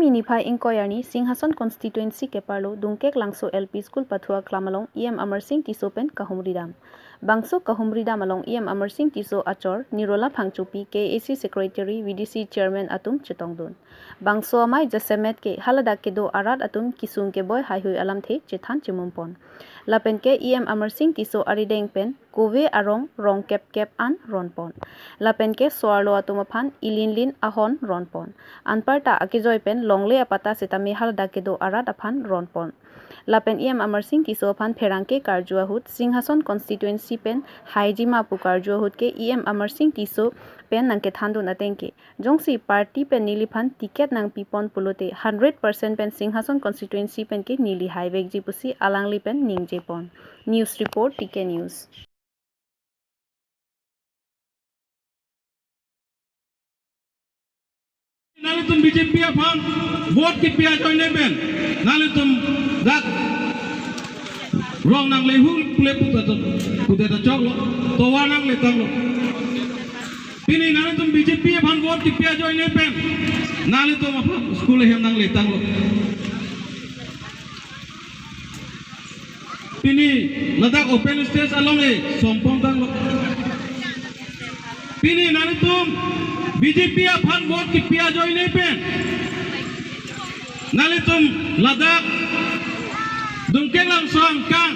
Karbi nifai inquiry Singhason constituency ke parlo dungkek langso LP school pathua klamalong EM Amar Singh Tisopen kahumridam. Bangso kahumridam along EM Amar Singh Tiso achor Nirola Phangchupi KAC secretary VDC chairman atum chetongdun. Bangso amai jasemet ke halada ke do arat atum kisung ke boy haihui alam the chethan chimumpon. Lapen ke EM Amar Singh Tiso arideng pen kove arong rong kep an ronpon. Lapen ke soarlo atumaphan ilinlin ahon ronpon. Anparta akijoy pen longle apata setame halada ke do arat aphan ronpon. Lapen EM Amar Singh Tiso aphan pherangke karjua hut Singhason constituency pen haijima pu karjua hut ke EM Amar Singh Tiso pen nangke thandu natengke jongsi party pen niliphan ticket nang pipon pulote 100% pen Singhason constituency pen ke nili highway jipusi alangli pen ningjepon. News report TK News. नाले तुम बीजेपी अपन वोट की पिया जो नहीं बेन नाले तुम दाग रॉन्ग नांग ले हुल पुले पुते तो चौक तो वार नांग ले तंग लो पिनी नाले तुम बीजेपी अपन वोट की पिया जो नहीं बेन नाले तुम अपन स्कूल है नांग ले तंग लो पिनी लद्दाख ओपन स्टेज अलोंग ले सोमपोंग तंग लो पिनी नाले तुम बीजेपी अपन वोट की पिया जो नहीं पेन नाले तुम लद्दाख दुमके लांसोंग कांग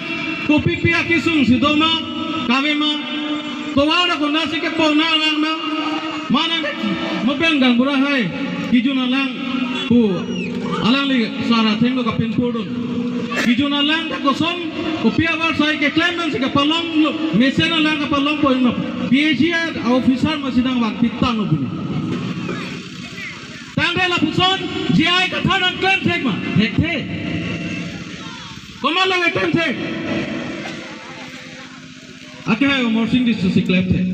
कोपी पिया किसुंग सिदोमा कावेमा तो वाला को नासी के पौना लांग ना माना मपेन गंग बुरा है किजुना लांग को अलांग ले सारा थेंगो का पिन कोडुन किजुना लांग को सोम को पिया वार साई के क्लेमेंस के पलोंग मेसेना लांग का पलोंग को इनो PHA officer masidang wag pitang ubuni. Tanggal la puson GI ka thanan claim thek ma thek the. Komal la claim thek. Ake hai Amar Singh Tiso se claim thek.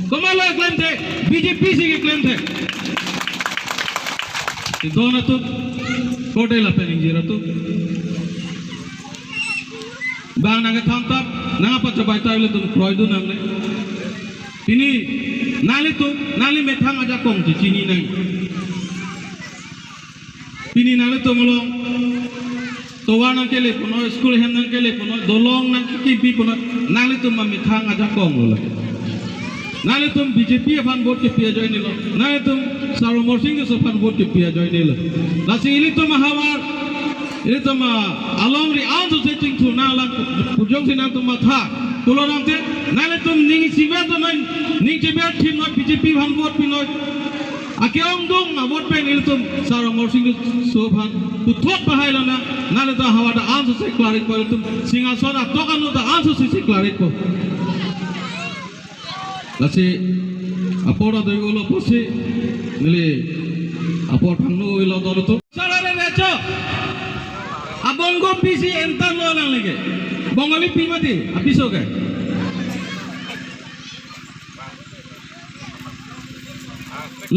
Komal la claim thek BJP se ke claim thek. Idona tu kote la pening jira tu. Bang nang thamtap nang apa coba tahu tu proidu nang le. Ini nali methang aja kong cini nang. Ini nali tu melong. Towa nang kele puno, school hem nang kele puno, dolong nang kipi puno. Nali tu methang aja kong lo. Nali tu BJP fan vote ke pia join lo. Nali tu Amar Singh Tiso fan vote ke pia join lo. Nasi ini tu mahawar. Ini tu along ri antu setting tu nalang pujong sinang tu matha. Tulo nanti, naले तुम ning sibat tu nain ning sibat tim naik BJP han vote pinoi. Akyong dong na vote pen il तुम Amar Singh Tiso han puthot bahai lana naले tu hawa da answer se clarik ko तुम Singhason atok anu da answer se clarik ko. Lasi apora doi ulo posi nile apor phangno ulo dolo tu. Sarare recho abongo pisi entan lo lang lege. Bongali pimati apiso ke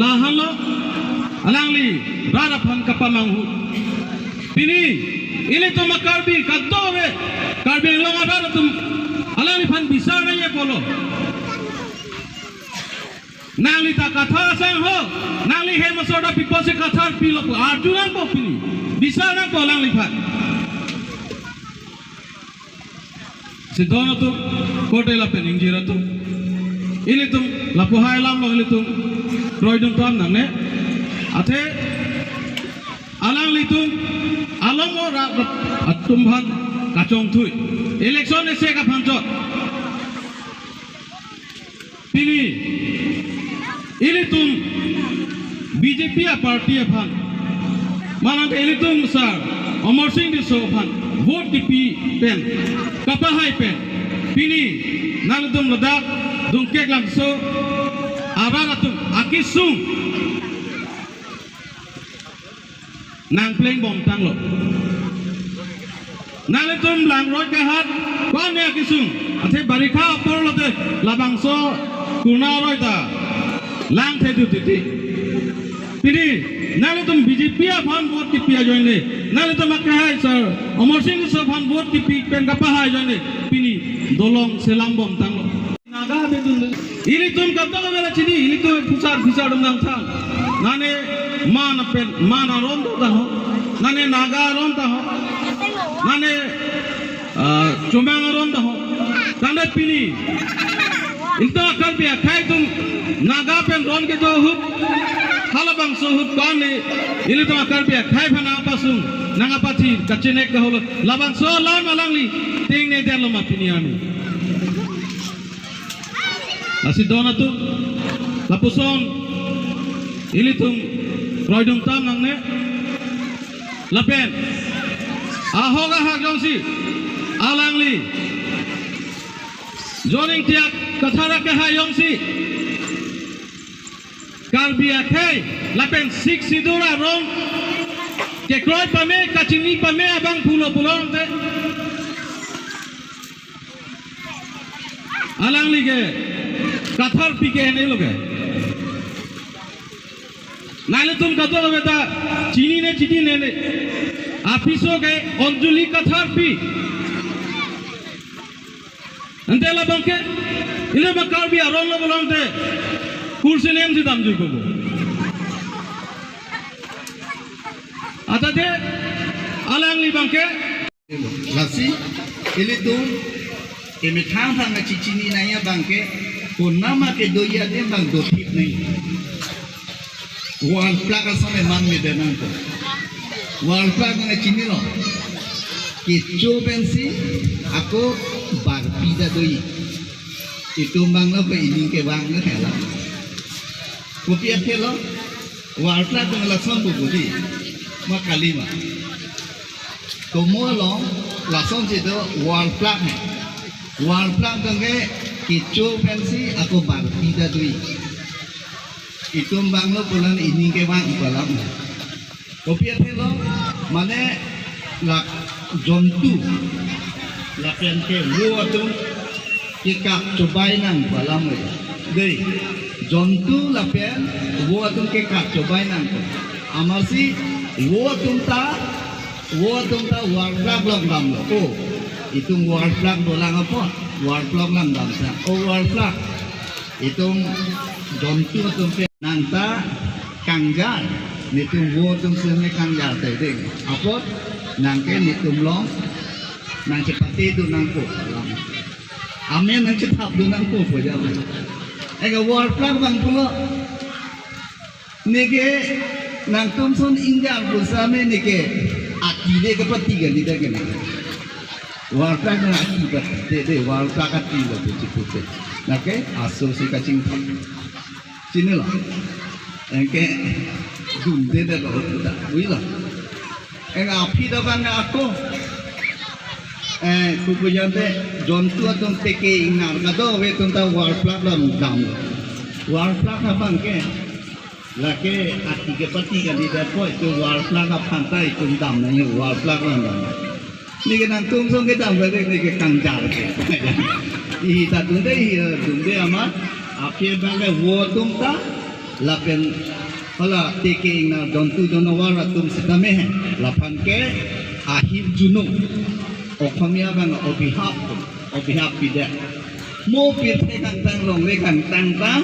lahalo alangli rara phan kapamanghu pini ini to makarbi kaddo be karbi long abara tum alangli phan bisa na ye polo nangli ta katha sang ho nangli he masoda pipose katha pilo arjunan ko pini bisa na ko alangli phan Sidona tu kote la pening jira tu ini tu lapu hai lam lo ini tu roidun tu am nang ne ate alang li tu alang mo rak atum bhan kacong thui election ese ka phanchot pini ini tu BJP a party a phan manang ini tu sir Amar Singh Tiso phan vote ki pen kapahai pen pini naludum Ladakh dungkek langso abaratum akisung nang pleng bom tanglo naludum lang roi kahat kone akisung ate barikha porlote labangso kuna roi ta lang the du titi pini naludum BJP fan vote ki pia join le naludum akhai sir Amar Singh Tiso fan vote ki pen kapahai join le pini dolong selang bom tanglo naga bedun ini tum kapta ka bela chini ini tu pusar dum nang thang nane mana pen mana rondo taho nane naga ronda ho nane chumang ronda ho tanda pini into Karbi khai tum naga pen ron ke do hup halabang so hup kane ili to Karbi khai phana pasung nanga pathi kachinek ka holo labang so lan malangli ting ne delo ma pini ami asi dona tu lapuson ili tum roidung tam nang ne lapen ahoga hak jongsi alangli joning tiak kathara ke ha yongsi Karbi khai lapen sik sidura rong ke kroi pame kachini pame abang pulo pulo te alangli ke kathar pike ne loge नाले तुम कतो लो बेटा चीनी ने आफिसो के अंजुली कथार पी अंतेला बंके इले बकार भी अरोन लो बोलते कुर्सी नेम से दाम जुको बो आता दे आलांगली बंके lasi इले तुम इमे थांग थांग चीनी नाया बंके को नामा के दोया दे बंग दो ठीक नहीं wal plaka sampai man mi denang ko wal plaka na chini lo ki chobensi aku bar pida doi itu manglo ko ining ke wang na hela ko pia thelo wal plaka na lason bu budi ma kalima to mo lo lason je do wal plaka ke ki chobensi aku bar pida doi itu banglo bulan ini ke wang balam kopi lo mana lak jontu lakian ke wo tu kikak cobai nang balam deh jontu lakian wo tu kikak cobai nang amasi wo tu ta warplak long dam lo oh itu warplak dolang apa warplak lang dam sa oh warplak itu jontu tu nanta kangjar nitum wo tum sene kangjar tede apa nangke nitum long nang cepati tu nangko amen nang cetap tu nangko boja ega war plak bang pulo nike nang tum son injar busame nike akide ke pati gali dege war plak na akide tede war plak akide tu nake aso se kacing sini lah, engke dunde deh loh kita, wih lah, api dapat aku, kupu jante jontu atau teke ingar, kado we tunta warplak dalam dam, warplak apa engke, laki ati ke pati kan di depan itu warplak apa pantai itu dam nanya warplak dalam dam, ni kan tungsong ke dam berarti ni ke kangjar ke, ini tak dunde amat. Api bangga wo tum ta lapen hala teke na dontu donawara tum sedame lapan ke ahir juno okhomia bang obihap pide mo pir te kang tang long le kang tang ta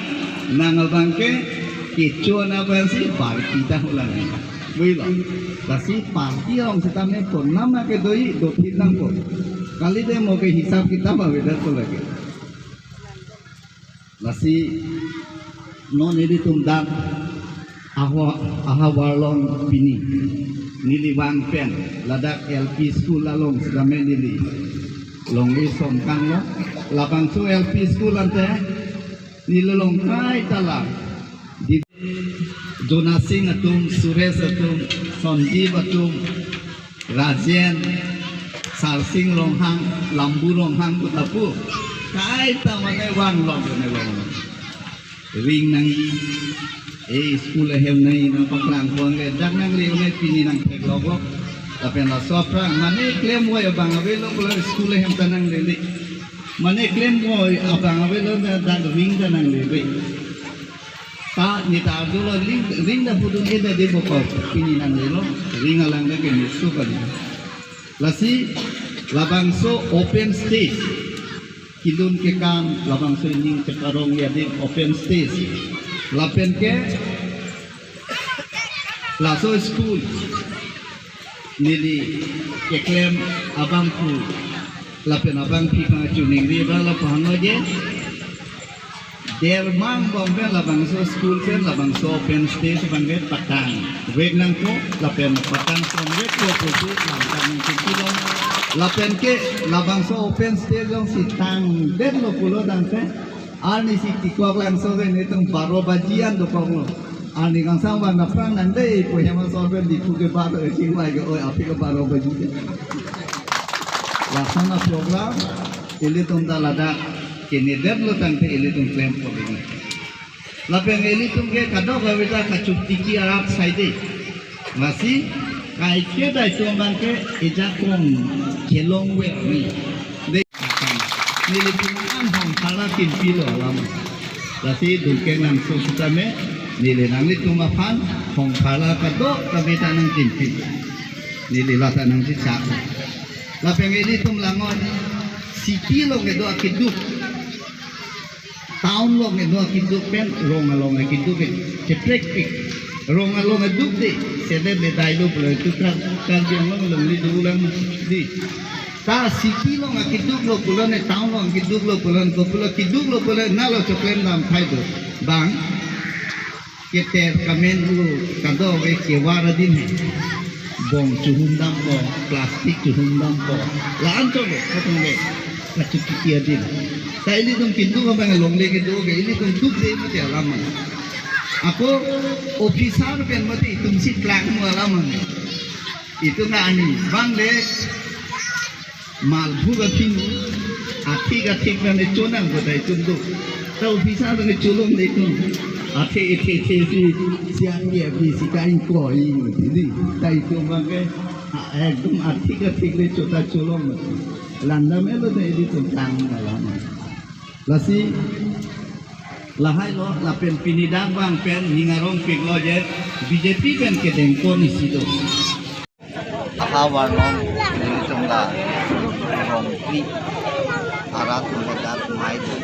nang bang ke kicho na bansi parti ta ulang builo kasi parti ong sedame ko nama ke doi do thitang ko kali de mo ke hisab kitab aveda to lage lasi non ini tumdak aha warlong pini nili wang pen ladak LP school lalong sedame nili longli songkang lo lapang su LP school ante nili long kai tala di Jonasing atum Suresh atum Sanjeev atum Rajen Sarsing longhang Lambu longhang kutapu kai tamane wang long ne wang ring nang school hem nai na paklang wang le dak nang le ne pini nang tek logo tapi na sopra mane claim wo abang avelo kular school hem tanang le mane claim wo abang avelo na dan ring tanang le ta ni ta dulo ring da pudun eda de boko pini nang le lo ring alang de ke musu kali lasi labangso open stage kilun ke kam labang so ning cekarong ya di open stage lapen ke laso school nili eklem abangku lapen abang pi ka chuning ri ba la phano je der mang bombe labang so school pen labang so open stage bangge patang wek nang ko lapen patang from wek ko ko labang kilo lapen ke labang so open stage long si tang der lo pulo dang te ani si tikok lang so ne tung 12 bajian do ko ani kang sang wan na prang nan dei ko yama so ben di ku ke ba de ching mai ke oi api ke 12 bajian laksana program ili tung da lada kini develop tangte ili tung claim ko ini lapeng ili tung ke kado gawita kacuk tiki arab saide masih kai ke dai tung bang ke ija kong kelong we ni de nili tung an hong tala tin pilo lama lasi dungke nang so sutame nili nang li tung mapan hong tala kado gawita nang tin pilo nili lata nang si cak lapeng ili tung langon city lo ngedo akiduk town lo ngedo akiduk pen rongalong akiduk ceprek pik rongalong akiduk de sede de dailo pula itu kan biang lo ngeli dulang di ta city lo akiduk lo pula ne town lo akiduk lo pula ko pula kiduk lo pula nalo coklen dam khai do bang keter kamen lu kado we kewara din hai bom chuhum dam ko plastik chuhum dam ko laan coba katong le kacuk kia din ta ili tung kintu ka bang long le ke do ke ili tung duk de mo te lama ako officer pen mo te tung sit lang mo lama itu na ani bang le mal bhuga pinu athi ga ne chonang ko dai chundu ta officer ne chulong de tung ate si siang ye bi si kai ko ini dai tu bang ke ekdom athi ga le chota chulong landa melo de di tentang malam lasi lahai lo lapen pinidang bang pen ningarong piglo je BJP pen ke dengko ni sido ahawar long ni tungla rong pri arat mendadak mai tu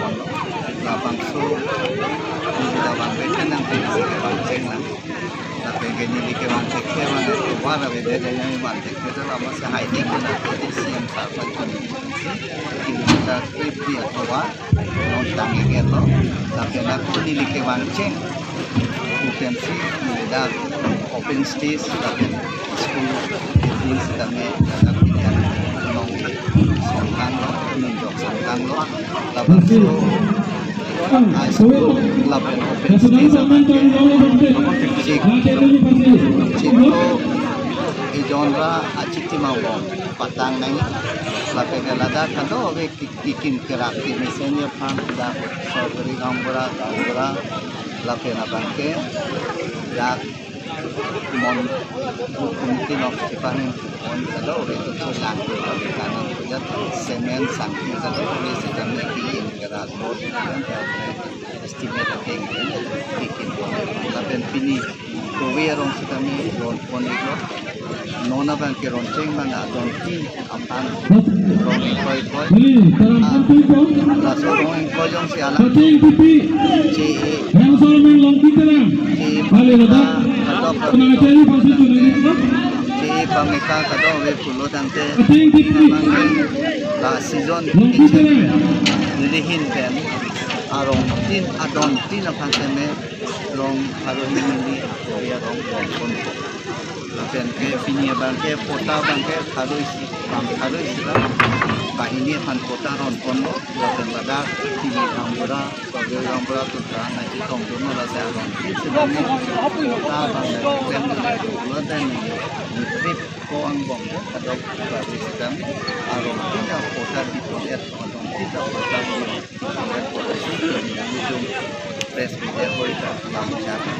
labang so ni labang pen nang pen se bang ceng nang tapi gini di kewan ceknya mana kewan ada beda yang mana ceknya tu lama sehai ni kena jadi siang sahabat kita trip dia tua non tangi gitu tapi nak ni di kewan ceng bukan sih beda open stage tapi school di kami ada pilihan non songkang lo nunjuk songkang lo labang so high school lapen open stage Ciko ijonra aciti mau patang nang lape galada kado we kikin kerakti mesennya pam da sobri gambura lape na bangke yak mon mungkin of cipanin on kado we to selang kanan kujat semen sangki kado we sedang kikin kerak bot dan estimate kikin lape pini Kowe rong sitami ron poniko nona bang ke ronceng mana donki ampan rong koi la sorong kojong si ala ci pameka kado we pulo dante la season nilihin pen arong tin adon tin apang teme rong harus ini dia rong konto lapen ke finia bangke pota bangke harus lah bah ini pan pota ron konto lapen pada tinggi gambura sebagai gambura tu kan nanti tong dono rasa ron sebenarnya pota bangke dan trip koang bom ada bagi sistem arong tidak pota di proyek atau tidak pota di proyek ujung press media hoita dalam cara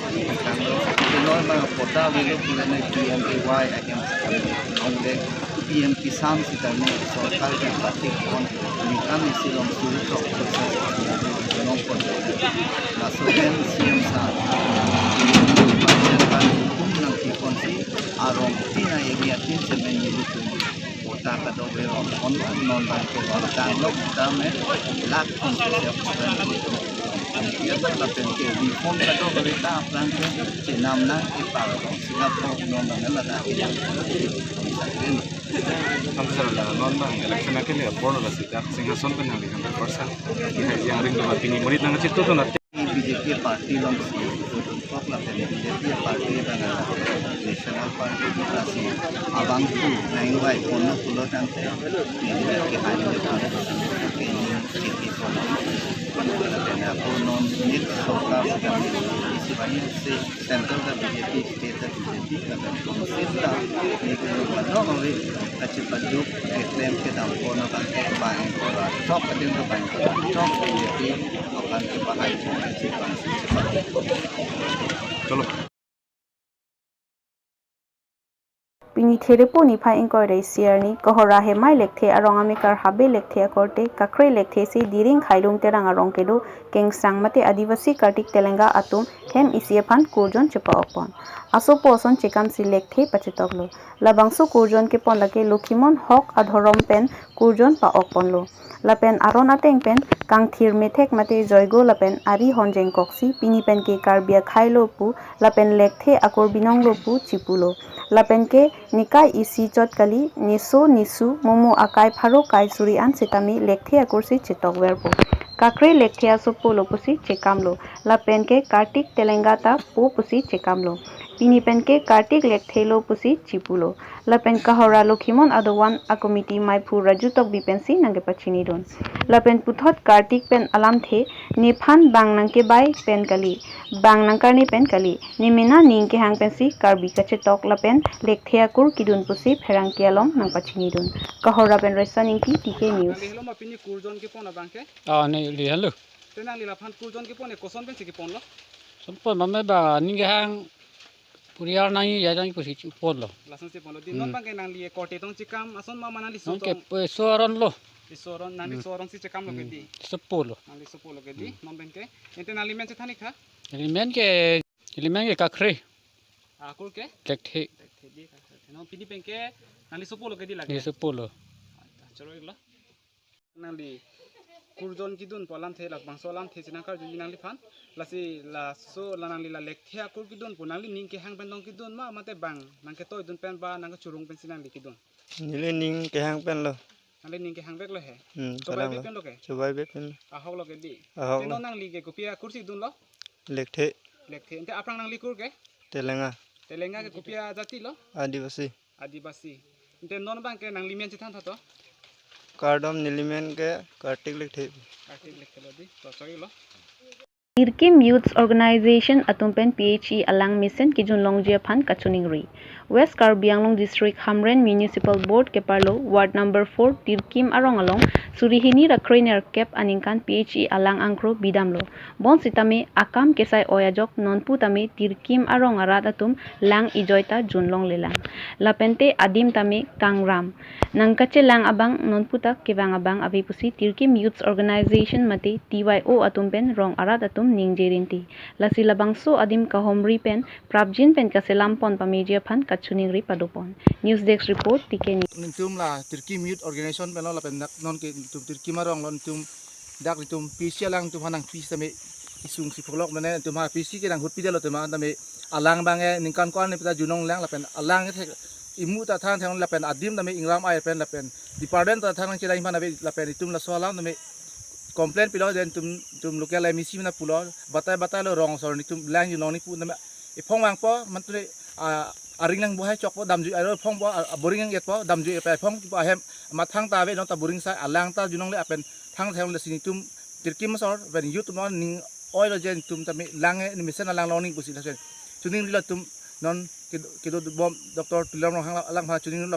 kalau kenal mana pota video punya PMPY akan sekali PM Kisan sitarnya सरकार के पार्टी कौन निकाम इसी लोग शुरू तो प्रोसेस नौकर लासों सीएम साहब तुम नंगी कौन सी आरोप तीन एरिया तीन से मैं ये लिखूँ होता का तो वे ऑनलाइन नॉन बैंक को और डाउनलोड होता में लाख कौन से dia tu la pen ke di form ka to berita plan ke Vietnam na ipar Singapore non la da Kamsarala non bang election akele borno la sita singhason pen hali 100% yang ring la pini murid nang chitu to na BJP party long untuk la pen BJP party dan national party kita si abang tu naik wai kono pulo tante ini ke hari depan ini aku non unit sokar sedang isi banyak se center dan BJP state dan BJP dan pemerintah ini kalau orang kecil penduduk klaim ke dalam kono kan ke banyak orang top kadang ke banyak top BJP akan ke bahaya kecil chalo Pini therepo ni phai inko rei siar ni kohora he mai lekthe arong amikar habe lekthe akorte kakre lekthe si diring khailung terang arong kedo kengsang mate adivasi kartik telenga atum hem isiaphan kurjon chepa opon aso poson chekam si lekthe pachetoklo labangso kurjon ke pon lake lokhimon hok adhorom pen kurjon pa opon lo lapen aron ateng pen kangthir methek mate joygo lapen ari honjeng koksi pini pen ke karbia khailo pu lapen lekthe akor binong lo pu chipulo lapen ke nikai isi chotkali nisu momo akai pharo kai suri an sitami lekthe akursi chitok werpo kakre lekthe asopo lopusi chekamlo lapen ke kartik telengata po pusi chekamlo pini pen ke kartik lekthe lo pusi chipulo lapen kahora lokhimon adowan a committee maipu rajutok bipensi nange pachini don lapen puthot kartik pen alam the nephan bang nangke bai pen kali bang nangkarni pen kali nimena ningke hang pensi karbi kache tok lapen lekthe akur kidun pusi pherang kialom nang pachini don kahora pen resa ningki tk news hello ma pini kurjon ke pona bangke ne li hello tenang lila phan kurjon ke pone koson ben siki pon lo sampai mama ba ninge hang puriar nai ya jang ko si pon lo lasan se pon lo din non bangke nang li korte tong cikam ason ma manali so non ke soron lo isoron nang li soron si cikam lo ke di sepolo nang li sopo lo ke di non bangke ente nang li men chethani kha elemen ke kakre akur ke lekthe di non pini bangke nang li sopo lo ke di ni lage sepolo chalo lo nang li kurjon kidun polam the lak bangso lam the sinang kar juji nang li phan lasi la so lanang li la lekthe akur kidun punang li ning ke hang pendong kidun ma mate bang nang ke toy dun pen ba nang ke churung pen sinang li kidun Nile ning ke hang pen lo. nang li ning ke hang bek lo he Kadang cobai lo. pen lo ke Cobai be pen. ahok lo ke di Ahok teno lo. nang li ke kopia kursi dun lo Lekthe lekthe ente aprang nang li kur ke telenga telenga ke kopia jati lo adivasi. adibasi ente non bang ke nang li men chithan thato Kardom nilimen ke kartik lekthe. artik lekthe lo di to choi lo Tirkim Youth Organization atumpen PHE alang mission kijun longjia phan kachuning ri West Karbi Anglong District Hamren Municipal Board keparlo Ward number 4 Tirkim arong along surihini rakhroiner kep aningkan PHE alang angkro bidamlo bon sitame akam kesai oyajok nonpu tame Tirkim arong arat atum lang ijoita junlong lelang lapente adim tame kangram nangkache lang abang nonputa kebang abang avipusi Tirkim Youth Organization mate TYO atumpen rong arat atum ningjerinti lasi labangso adim kahomri pen prabjin pen kaselam pon pamedia phan kachuning ri padopon news desk report tk Nintum la Tirkim Youth Organization pelo la pendak non ke tum Tirkim arong lon tum dak tum PC lang tum hanang PC tame isung si pholok mane tum ha PC ke dang hut pidelo tum tame alang bange ningkan kwan ne pita junong lang la pen alang ke imu ta than thang la pen adim tame ingram ai pen la pen department ta thang chira imana be la pen tum la solam tame complaint pilo den tum local MIC na pulo batai lo rong sor ni tum lang junong ni pu tame ipong wang po man tu aring lang buhay chok po damju aro phong po boring ang yet po damju pe phong po ahem mathang ta ve no ta boring sa alang ta junong le apen thang thang le sinitum Tirkim sor ben youth no ning oil gen tum ta me lang ni misen alang loning pusi la sen tuning la tum non kido bom doctor tulam hang alang ha tuning la